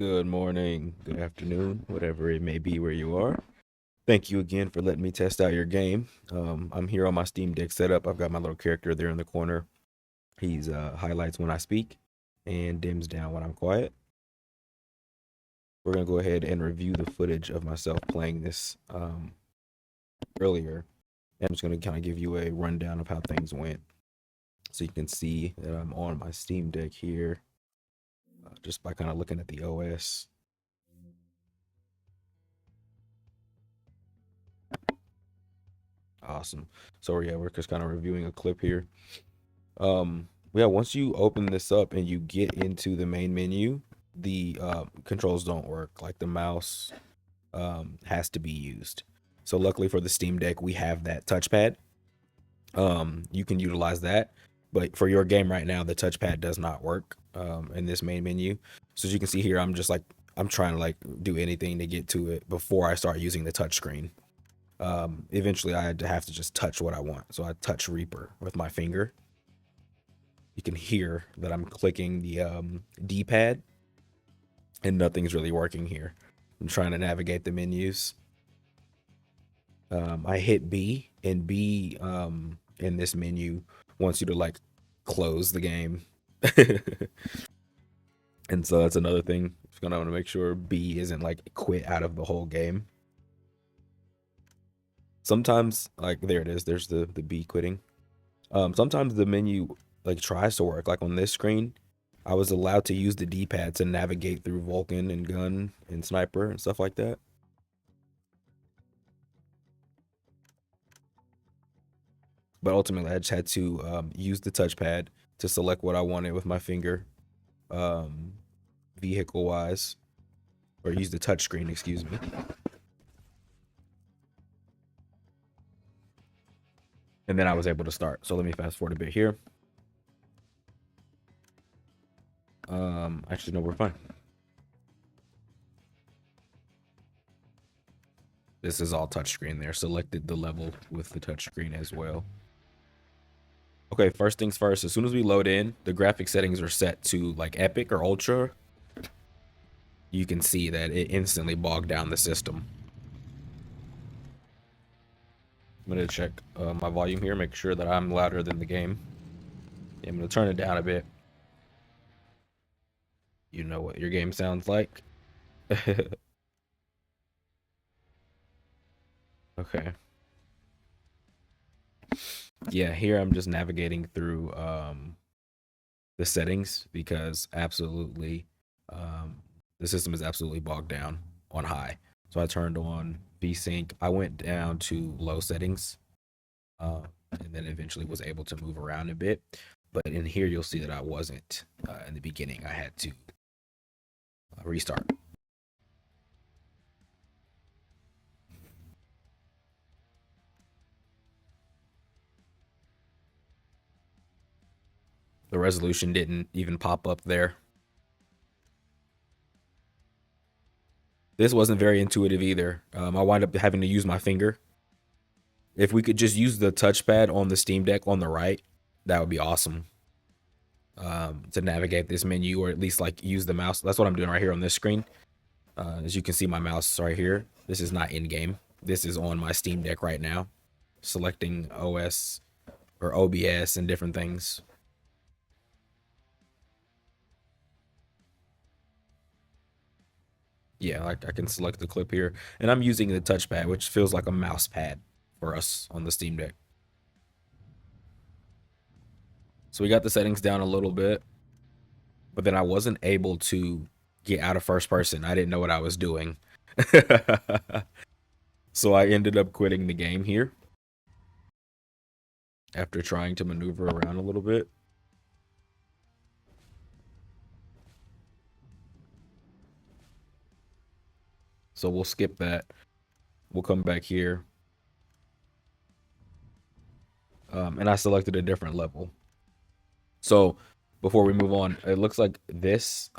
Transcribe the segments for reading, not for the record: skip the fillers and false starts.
Good morning, good afternoon, whatever it may be where you are. Thank you again for letting me test out your game. I'm here on my Steam Deck setup. I've got my little character there in the corner. He's highlights when I speak and dims down when I'm quiet. We're gonna go ahead and review the footage of myself playing this earlier. And I'm just gonna kind of give you a rundown of how things went, so you can see that I'm on my Steam Deck here, just by kind of looking at the OS. Awesome. So yeah, we're just kind of reviewing a clip here. Yeah, once you open this up and you get into the main menu, the controls don't work. Like the mouse has to be used. So luckily for the Steam Deck, we have that touchpad. You can utilize that, but for your game right now, the touchpad does not work in this main menu. So as you can see here, I'm trying to like do anything to get to it before I start using the touchscreen. Eventually I had to have to just touch what I want. So I touch Reaper with my finger. You can hear that I'm clicking the D-pad and nothing's really working here. I'm trying to navigate the menus. I hit B, and B in this menu wants you to like close the game. And so that's another thing. Just gonna want to make sure B isn't like quit out of the whole game. Sometimes, like there it is, there's the B quitting. Sometimes the menu like tries to work. Like on this screen, I was allowed to use the D-pad to navigate through Vulcan and gun and sniper and stuff like that. But ultimately, I just had to use the touchpad to select what I wanted with my finger, um, vehicle-wise, or use the touchscreen, excuse me. And then I was able to start. So let me fast forward a bit here. Actually, no, we're fine. This is all touchscreen there. Selected the level with the touchscreen as well. Okay, first things first, as soon as we load in, the graphic settings are set to like epic or ultra. You can see that it instantly bogged down the system. I'm gonna check my volume here, make sure that I'm louder than the game. Yeah, I'm gonna turn it down a bit. You know what your game sounds like. Okay. Yeah, here I'm just navigating through the settings because absolutely the system is absolutely bogged down on high. So I turned on VSync. I went down to low settings, and then eventually was able to move around a bit. But in here, you'll see that I wasn't in the beginning. I had to restart. The resolution didn't even pop up there. This wasn't very intuitive either. I wind up having to use my finger. If we could just use the touchpad on the Steam Deck on the right, that would be awesome. To navigate this menu, or at least like use the mouse. That's what I'm doing right here on this screen. As you can see, my mouse right here. This is not in game. This is on my Steam Deck right now, selecting OS or OBS and different things. Yeah, like I can select the clip here, and I'm using the touchpad, which feels like a mouse pad for us on the Steam Deck. So we got the settings down a little bit, but then I wasn't able to get out of first person. I didn't know what I was doing. So I ended up quitting the game here after trying to maneuver around a little bit. So we'll skip that. We'll come back here. And I selected a different level. So before we move on, it looks like this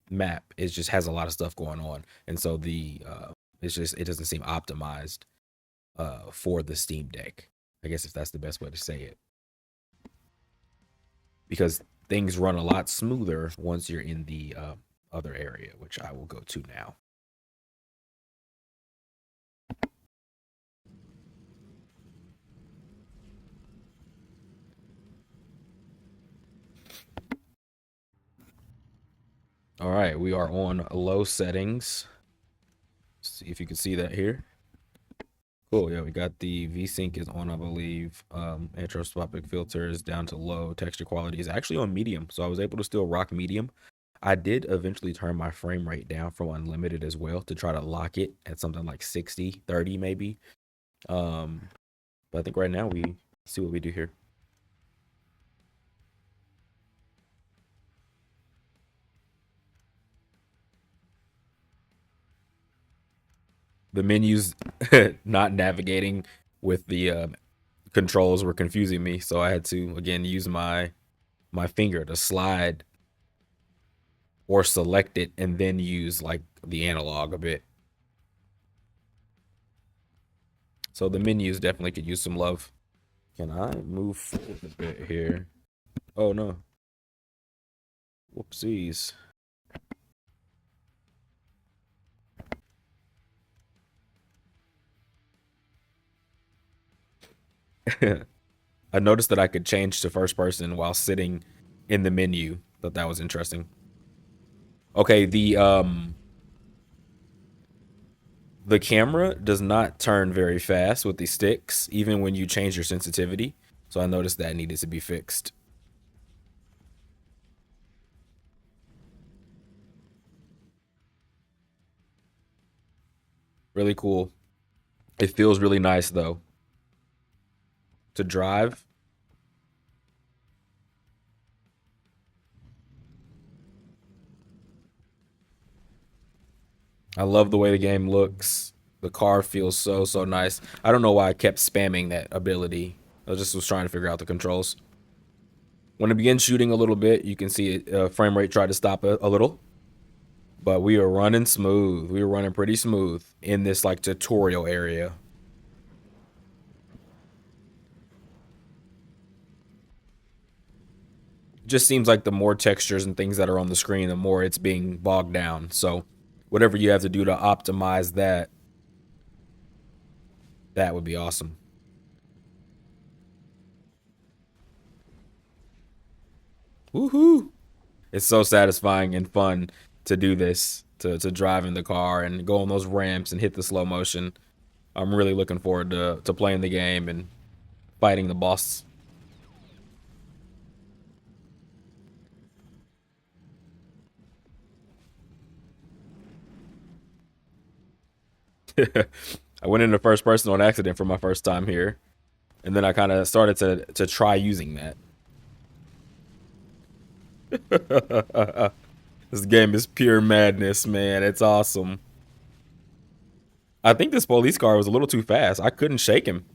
map is just has a lot of stuff going on. And so it doesn't seem optimized for the Steam Deck. I guess if that's the best way to say it. Because things run a lot smoother once you're in the other area, which I will go to now. All right, we are on low settings. See if you can see that here. Cool, yeah, we got the VSync is on, I believe. Anthroposcopic filter is down to low. Texture quality is actually on medium, so I was able to still rock medium. I did eventually turn my frame rate down from unlimited as well to try to lock it at something like 60, 30 maybe. But I think right now we see what we do here. The menus not navigating with the controls were confusing me, so I had to again use my finger to slide or select it and then use like the analog a bit. So the menus definitely could use some love. Can I move forward a bit here? Oh no. Whoopsies. I noticed that I could change to first person while sitting in the menu. Thought that was interesting. Okay, the camera does not turn very fast with the sticks, even when you change your sensitivity. So I noticed that needed to be fixed. Really cool. It feels really nice though to drive. I love the way the game looks. The car feels so nice. I don't know why I kept spamming that ability. I just was trying to figure out the controls. When it begins shooting a little bit, you can see it, frame rate tried to stop a little. But we are running smooth. We were running pretty smooth in this like tutorial area. Just seems like the more textures and things that are on the screen, the more it's being bogged down. So whatever you have to do to optimize that, that would be awesome. Woohoo! It's so satisfying and fun to do this, to drive in the car and go on those ramps and hit the slow motion. I'm really looking forward to playing the game and fighting the boss. I went into first person on accident for my first time here, and then I kind of started to try using that. This game is pure madness, man. It's awesome. I think this police car was a little too fast. I couldn't shake him.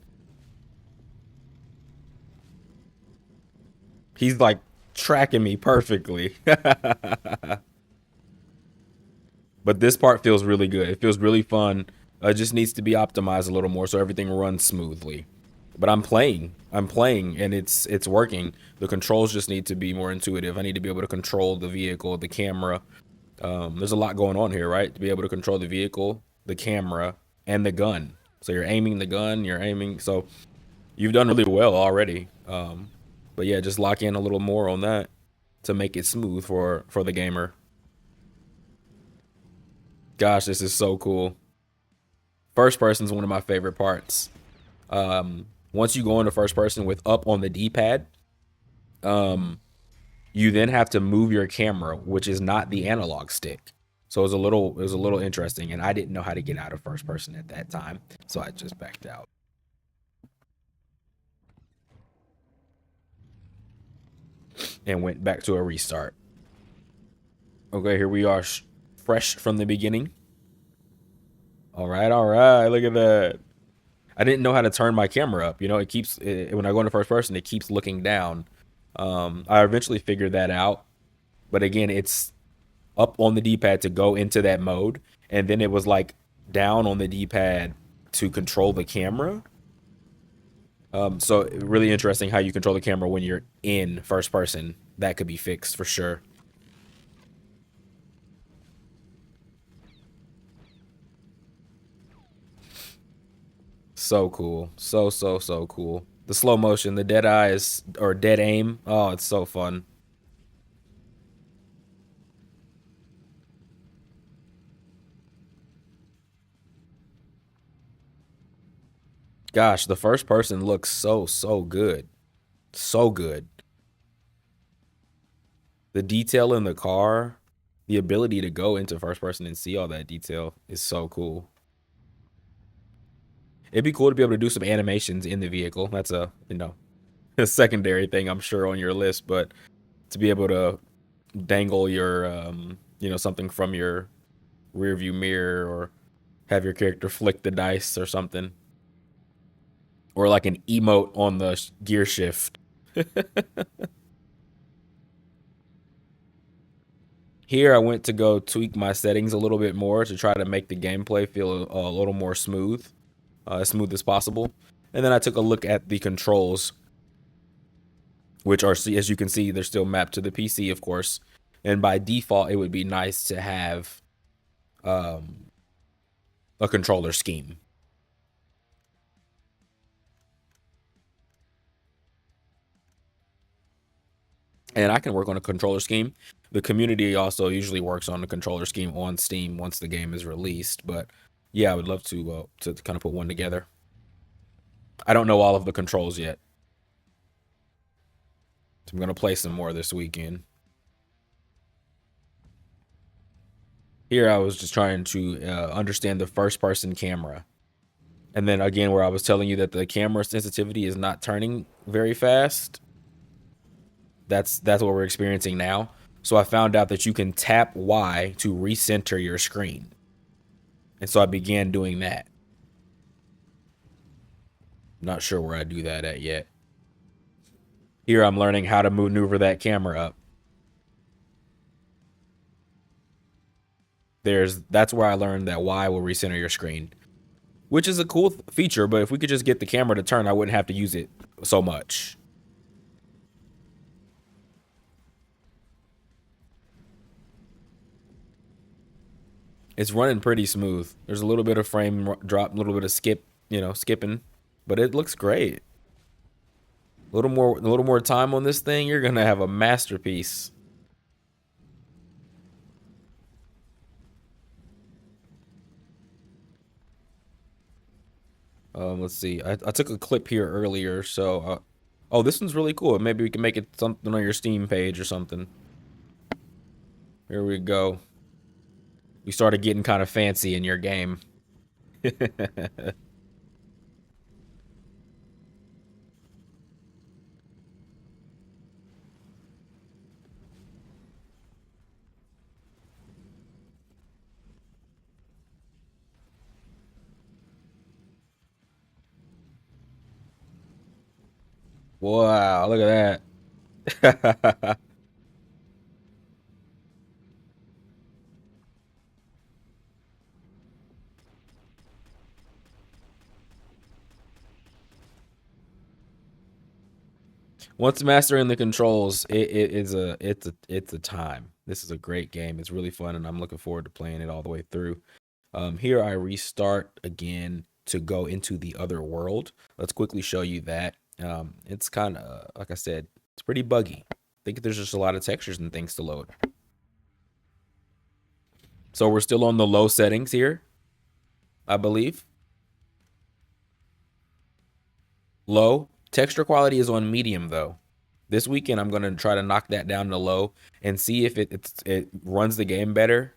He's like tracking me perfectly. But this part feels really good. It feels really fun. It just needs to be optimized a little more so everything runs smoothly. But I'm playing, and it's working. The controls just need to be more intuitive. I need to be able to control the vehicle, the camera. There's a lot going on here, right? To be able to control the vehicle, the camera, and the gun. So you're aiming the gun, you're aiming. So you've done really well already. But yeah, just lock in a little more on that to make it smooth for the gamer. Gosh, this is so cool. First person is one of my favorite parts. Once you go into first person with up on the D-pad, you then have to move your camera, which is not the analog stick. So it was a little interesting, and I didn't know how to get out of first person at that time, so I just backed out. And went back to a restart. Okay, here we are, fresh from the beginning. All right, look at that. I didn't know how to turn my camera up. You know, when I go into first person, it keeps looking down. I eventually figured that out, but again, it's up on the D-pad to go into that mode, and then it was like down on the D-pad to control the camera. So really interesting how you control the camera when you're in first person. That could be fixed for sure. So cool. So cool. The slow motion, the dead eyes or dead aim. Oh, it's so fun. Gosh, the first person looks so good. So good. The detail in the car, the ability to go into first person and see all that detail is so cool. It'd be cool to be able to do some animations in the vehicle. That's a, a secondary thing I'm sure on your list, but to be able to dangle your something from your rear view mirror or have your character flick the dice or something. Or like an emote on the gear shift. Here I went to go tweak my settings a little bit more to try to make the gameplay feel a little more smooth, as smooth as possible. And then I took a look at the controls, which are, as you can see, they're still mapped to the PC, of course. And by default, it would be nice to have a controller scheme. And I can work on a controller scheme. The community also usually works on the controller scheme on Steam once the game is released. But yeah, I would love to kind of put one together. I don't know all of the controls yet. So I'm going to play some more this weekend. Here I was just trying to understand the first person camera. And then again, where I was telling you that the camera sensitivity is not turning very fast. That's what we're experiencing now. So I found out that you can tap Y to recenter your screen. And so I began doing that. Not sure where I do that at yet. Here I'm learning how to maneuver that camera up. That's where I learned that Y will recenter your screen, which is a cool feature, but if we could just get the camera to turn, I wouldn't have to use it so much. It's running pretty smooth. There's a little bit of frame drop, a little bit of skipping, but it looks great. A little more time on this thing, you're gonna have a masterpiece. Let's see. I took a clip here earlier, so oh, this one's really cool. Maybe we can make it something on your Steam page or something. Here we go. We started getting kind of fancy in your game. Wow, look at that. Once mastering the controls, it's a time. This is a great game. It's really fun, and I'm looking forward to playing it all the way through. Here I restart again to go into the other world. Let's quickly show you that. It's kind of, like I said, it's pretty buggy. I think there's just a lot of textures and things to load. So we're still on the low settings here, I believe. Low. Texture quality is on medium though. This weekend I'm going to try to knock that down to low and see if it runs the game better.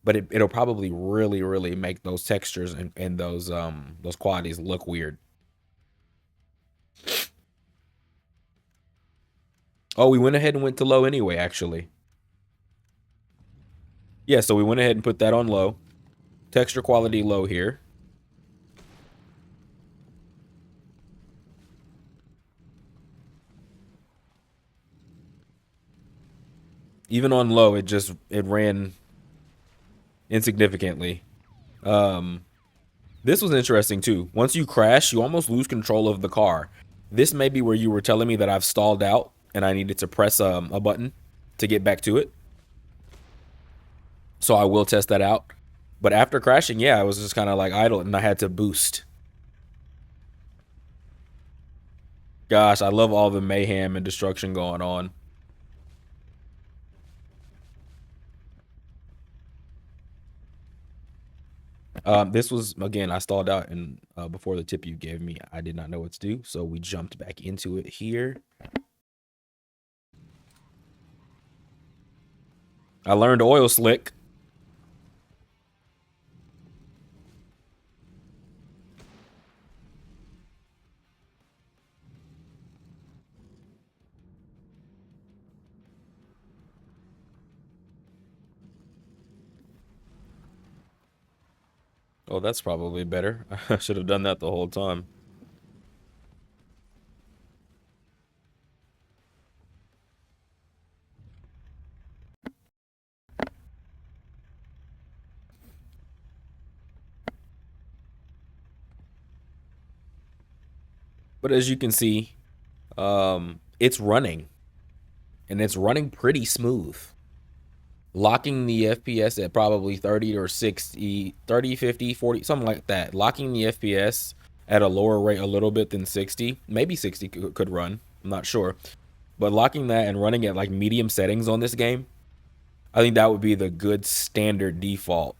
But it'll probably really make those textures and those qualities look weird. Oh, we went ahead and went to low anyway, actually. Yeah, so we went ahead and put that on low. Texture quality low here. Even on low, it ran insignificantly. This was interesting too. Once you crash, you almost lose control of the car. This may be where you were telling me that I've stalled out and I needed to press a button to get back to it. So I will test that out. But after crashing, yeah, I was just kind of like idle and I had to boost. Gosh, I love all the mayhem and destruction going on. This was, again, I stalled out and before the tip you gave me, I did not know what to do. So we jumped back into it here. I learned oil slick. Oh, that's probably better. I should have done that the whole time. But as you can see, it's running and it's running pretty smooth. Locking the FPS at probably 30 or 60, 30, 50, 40, something like that. Locking the FPS at a lower rate a little bit than 60, maybe 60 could run. I'm not sure. But locking that and running at like medium settings on this game, I think that would be the good standard default.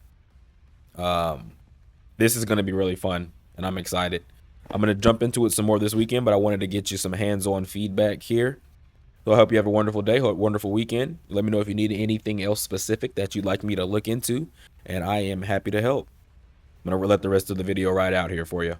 This is going to be really fun and I'm excited. I'm going to jump into it some more this weekend, but I wanted to get you some hands-on feedback here. So I hope you have a wonderful day, a wonderful weekend. Let me know if you need anything else specific that you'd like me to look into, and I am happy to help. I'm going to let the rest of the video ride out here for you.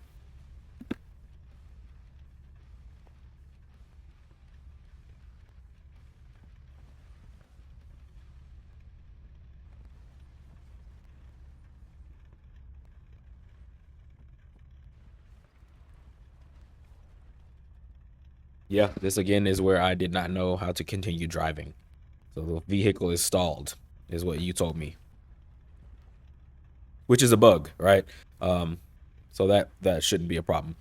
Yeah, this again is where I did not know how to continue driving. So the vehicle is stalled, is what you told me. Which is a bug, right? So that shouldn't be a problem.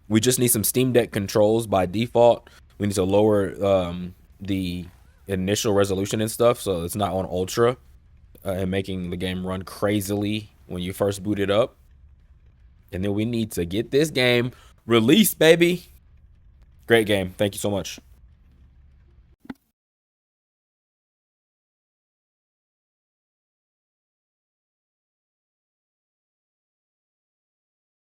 We just need some Steam Deck controls by default. We need to lower the initial resolution and stuff so it's not on ultra and making the game run crazily when you first boot it up. And then we need to get this game released, baby. Great game. Thank you so much.